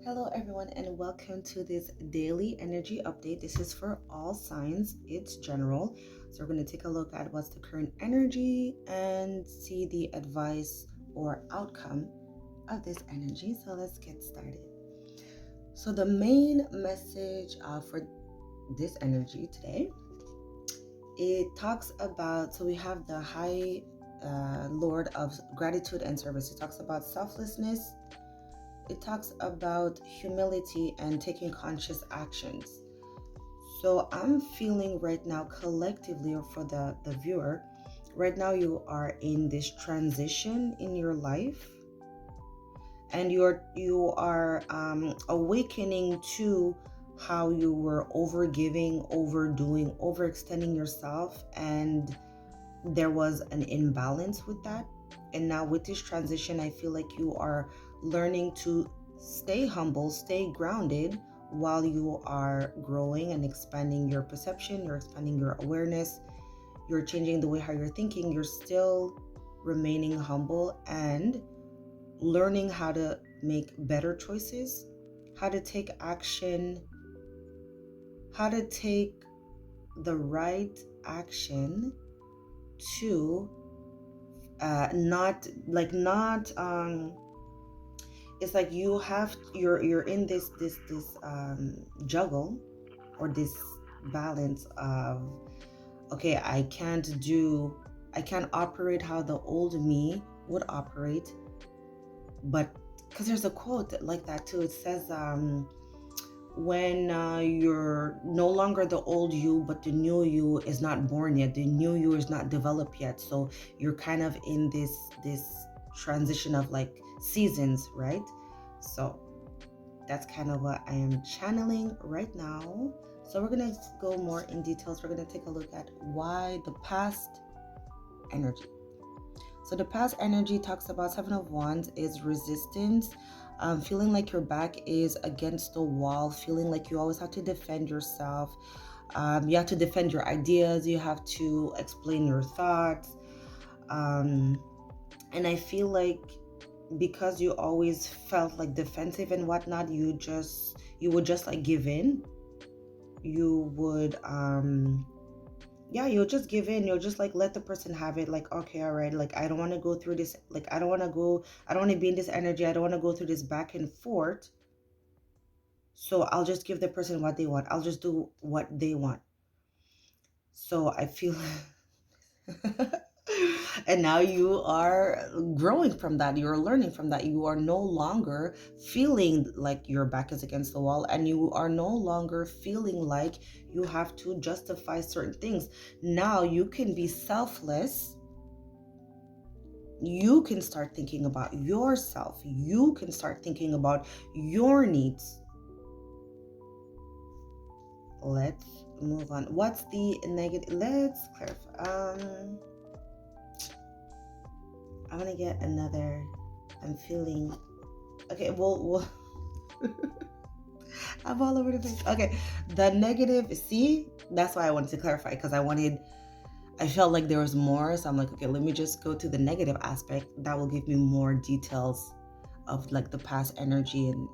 Hello, everyone, and welcome to this daily energy update. This is for all signs, it's general. So, we're going to take a look at what's the current energy and see the advice or outcome of this energy. So, let's get started. So, the main message for this energy today, it talks about, so we have the High Lord of Gratitude and Service. It talks about selflessness. It talks about humility and taking conscious actions. So I'm feeling right now collectively, or for the viewer, right now you are in this transition in your life, and you are awakening to how you were overgiving, overdoing, overextending yourself, and there was an imbalance with that. And now with this transition, I feel like you are learning to stay humble, stay grounded while you are growing and expanding your perception, you're expanding your awareness, you're changing the way how you're thinking, you're still remaining humble and learning how to make better choices, how to take action, how to take the right action to not it's like you're in this juggle or this balance of, okay, I can't operate how the old me would operate, but because there's a quote like that too. It says when you're no longer the old you, but the new you is not born yet, the new you is not developed yet, so you're kind of in this transition of like seasons, right? So that's kind of what I am channeling right now. So we're gonna go more in details. We're gonna take a look at why the past energy. So the past energy talks about Seven of Wands is resistance, feeling like your back is against the wall, feeling like you always have to defend yourself. You have to defend your ideas, you have to explain your thoughts. And I feel like because you always felt like defensive and whatnot, you would just like give in. You would yeah, you'll just give in. You'll just like let the person have it. Like, okay, all right, like I don't want to go through this. Like, I don't want to be in this energy. I don't want to go through this back and forth. So I'll just give the person what they want. I'll just do what they want. So I feel and now you are growing from that, you're learning from that, you are no longer feeling like your back is against the wall, and you are no longer feeling like you have to justify certain things. Now you can be selfless, you can start thinking about yourself, you can start thinking about your needs. Let's move on. What's the negative? Let's clarify. I want to get another. I'm feeling. Okay, well I'm all over the place. Okay, the negative. See, that's why I wanted to clarify, because I felt like there was more. So I'm like, okay, let me just go to the negative aspect. That will give me more details of like the past energy and,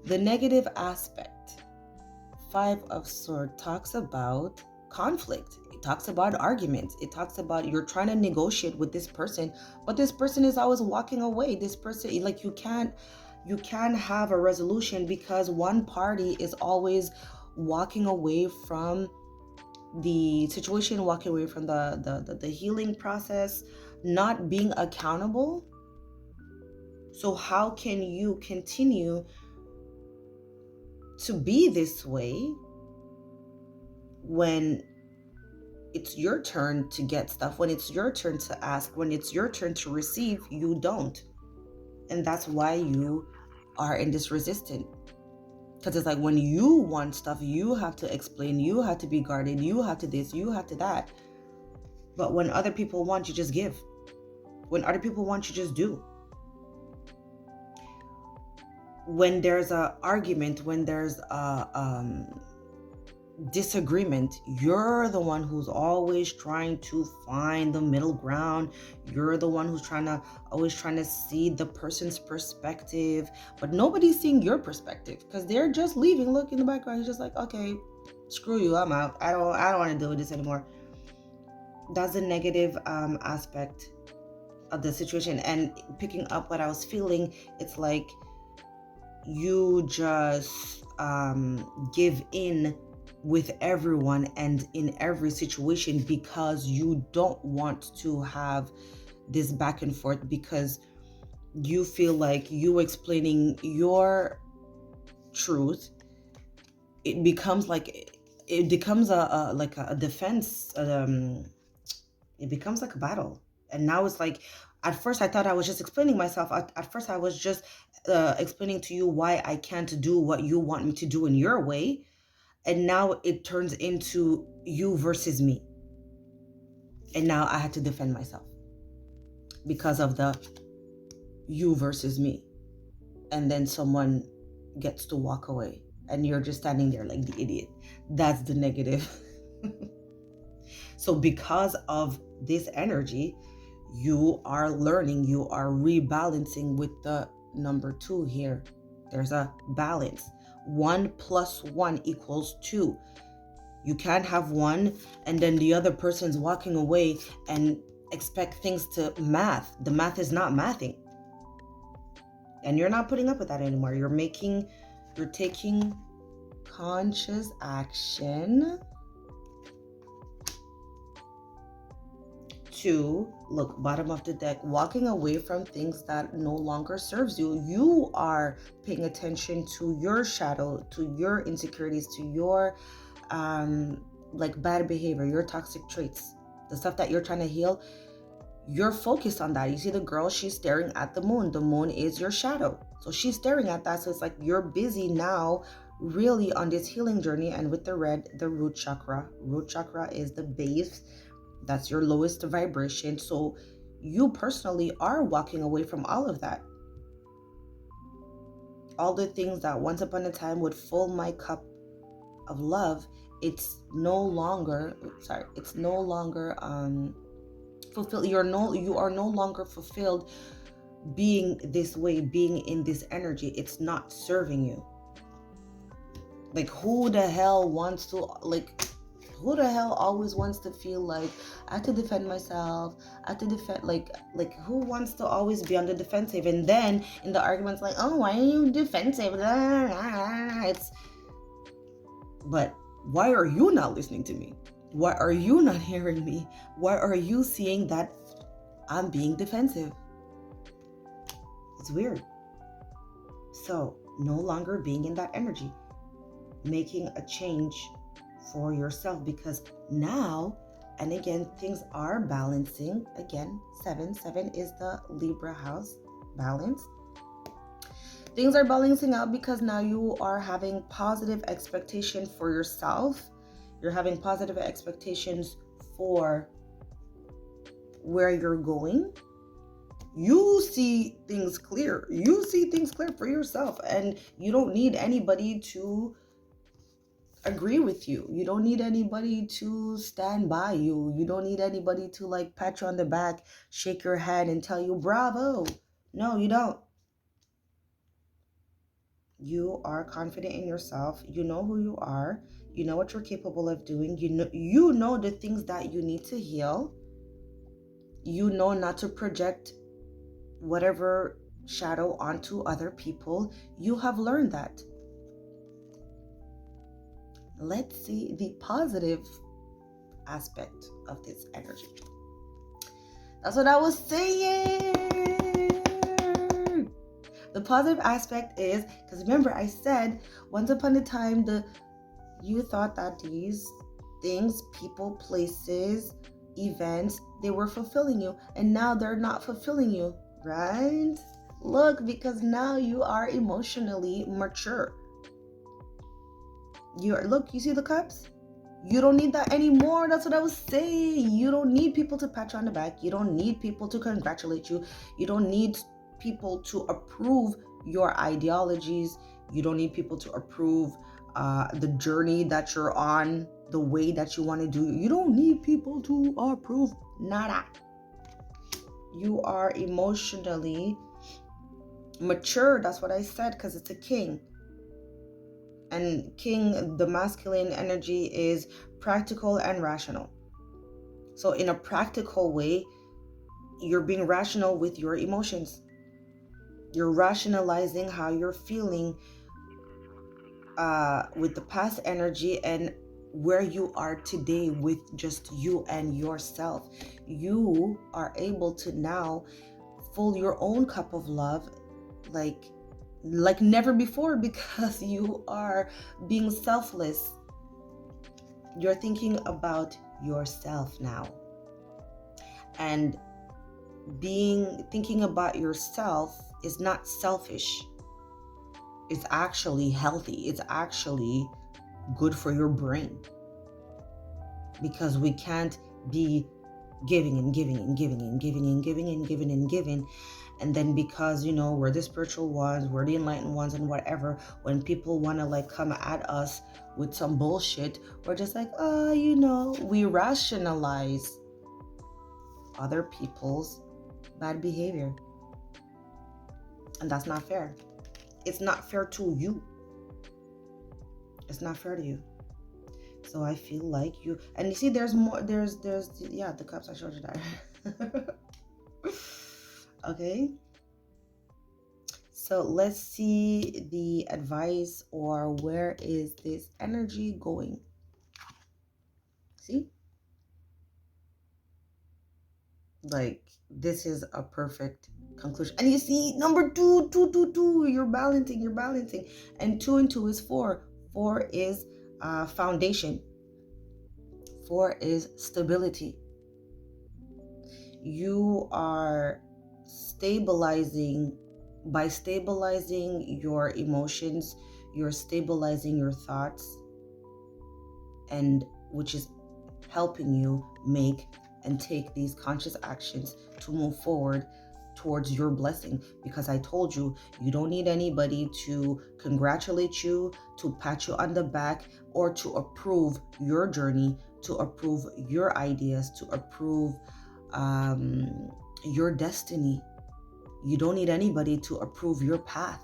the negative aspect. Five of Swords talks about conflict. It talks about arguments. It talks about you're trying to negotiate with this person, but this person is always walking away. This person, like, you can't have a resolution because one party is always walking away from the situation, walking away from the healing process, not being accountable. So how can you continue to be this way when it's your turn to get stuff, when it's your turn to ask, when it's your turn to receive, you don't? And that's why you are in this resistance. Because it's like when you want stuff, you have to explain, you have to be guarded, you have to this, you have to that. But when other people want, you just give. When other people want, you just do. When there's a argument, when there's a disagreement. You're the one who's always trying to find the middle ground. You're the one who's always trying to see the person's perspective, but nobody's seeing your perspective because they're just leaving. Look in the background, you're just like, okay, screw you, I'm out. I don't want to deal with this anymore. That's a negative aspect of the situation. And picking up what I was feeling, it's like you just give in with everyone and in every situation because you don't want to have this back and forth, because you feel like you explaining your truth, it becomes a defense, it becomes like a battle. And now it's like, at first I thought I was just explaining myself. At first I was just explaining to you why I can't do what you want me to do in your way. And now it turns into you versus me. And now I had to defend myself because of the you versus me. And then someone gets to walk away and you're just standing there like the idiot. That's the negative. So because of this energy, you are learning, you are rebalancing with the number 2 here. There's a balance. 1 + 1 = 2. You can't have one and then the other person's walking away and expect things to math. The math is not mathing. And you're not putting up with that anymore. You're taking conscious action to, look, bottom of the deck, walking away from things that no longer serves you. You are paying attention to your shadow, to your insecurities, to your bad behavior, your toxic traits, the stuff that you're trying to heal. You're focused on that. You see the girl, she's staring at the moon. The moon is your shadow. So she's staring at that. So it's like you're busy now really on this healing journey. And with the red, the root chakra. Root chakra is the base. That's your lowest vibration. So you personally are walking away from all of that. All the things that once upon a time would fill my cup of love, it's no longer fulfilled. You are no longer fulfilled being this way, being in this energy. It's not serving you. Like, who the hell always wants to feel like I have to defend myself? I have to defend, like who wants to always be on the defensive? And then in the arguments, like, oh, why are you defensive? But why are you not listening to me? Why are you not hearing me? Why are you seeing that I'm being defensive? It's weird. So no longer being in that energy, making a change for yourself, because now, and again, things are balancing. Again, 7 is the Libra house, balance. Things are balancing out because now you are having positive expectation for yourself. You're having positive expectations for where you're going. You see things clear. You see things clear for yourself, and you don't need anybody to agree with you. You don't need anybody to stand by you. You don't need anybody to like pat you on the back, shake your hand and tell you bravo. No, you don't. You are confident in yourself. You know who you are. You know what you're capable of doing. You know the things that you need to heal. You know not to project whatever shadow onto other people. You have learned that. Let's see the positive aspect of this energy. That's what I was saying. The positive aspect is, because remember I said once upon a time you thought that these things, people, places, events, they were fulfilling you, and now they're not fulfilling you, right? Look, because now you are emotionally mature. You see the cups? You don't need that anymore. That's what I was saying. You don't need people to pat you on the back. You don't need people to congratulate you. You don't need people to approve your ideologies. You don't need people to approve the journey that you're on, the way that you want to do. You don't need people to approve. Nada. You are emotionally mature. That's what I said, because it's a king. And king, the masculine energy, is practical and rational. So in a practical way, you're being rational with your emotions. You're rationalizing how you're feeling with the past energy and where you are today with just you and yourself. You are able to now fill your own cup of love like never before, because you are being selfless. You're thinking about yourself now. And thinking about yourself is not selfish. It's actually healthy. It's actually good for your brain, because we can't be giving and giving and giving and giving and giving and giving and giving, and then because we're the spiritual ones, we're the enlightened ones, and whatever, when people want to like come at us with some bullshit, we're just like, we rationalize other people's bad behavior, and that's not fair. It's not fair to you. It's not fair to you. So I feel like and you see, there's more. There's the cups I showed you that. Okay. So let's see the advice, or where is this energy going? See? Like, this is a perfect conclusion. And you see, number two, you're balancing. And 2 and 2 is 4. 4 is foundation. 4 is stability. You are stabilizing. By stabilizing your emotions, you're stabilizing your thoughts, and which is helping you make and take these conscious actions to move forward towards your blessing. Because I told you, you don't need anybody to congratulate you, to pat you on the back, or to approve your journey, to approve your ideas, to approve your destiny. You don't need anybody to approve your path,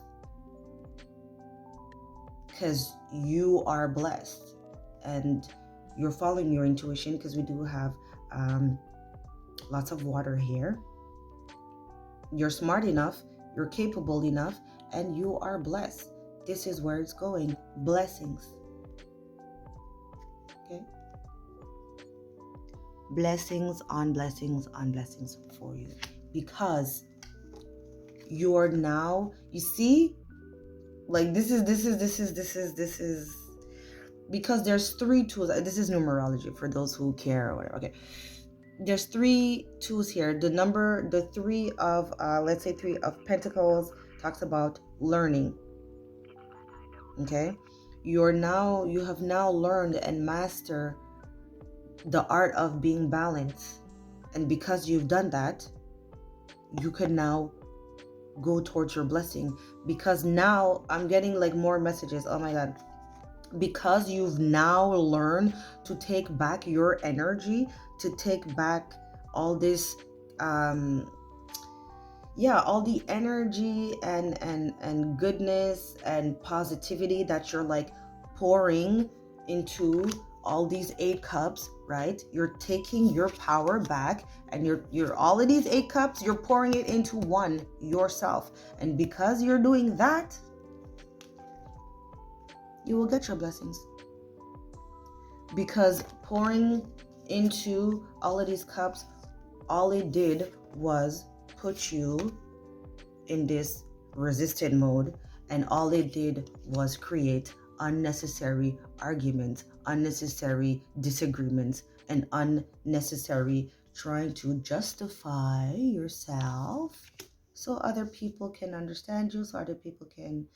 because you are blessed and you're following your intuition, because we do have lots of water here. You're smart enough, you're capable enough, and you are blessed. This is where it's going. Blessings. Okay? Blessings on blessings on blessings for you. Because you're now, you see, like this is because there's 3 tools. This is numerology for those who care or whatever. Okay. There's 3 tools here. The 3 of, let's say 3 of Pentacles talks about learning. Okay. You have now learned and mastered the art of being balanced. And because you've done that, you can now go towards your blessing. Because now I'm getting like more messages. Oh my God. Because you've now learned to take back your energy, to take back all this all the energy and goodness and positivity that you're like pouring into all these 8 cups, right? You're taking your power back, and you're all of these 8 cups, you're pouring it into one, yourself. And because you're doing that, you will get your blessings. Because pouring into all of these cups, all it did was put you in this resistant mode, and all it did was create unnecessary arguments, unnecessary disagreements, and unnecessary trying to justify yourself so other people can understand you, so other people can,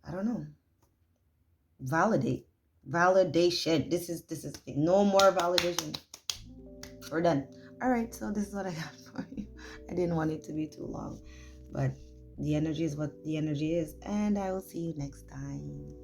I don't know, validation. This is no more validation. We're done. All right, so this is what I got for you. I didn't want it to be too long, but the energy is what the energy is, and I will see you next time.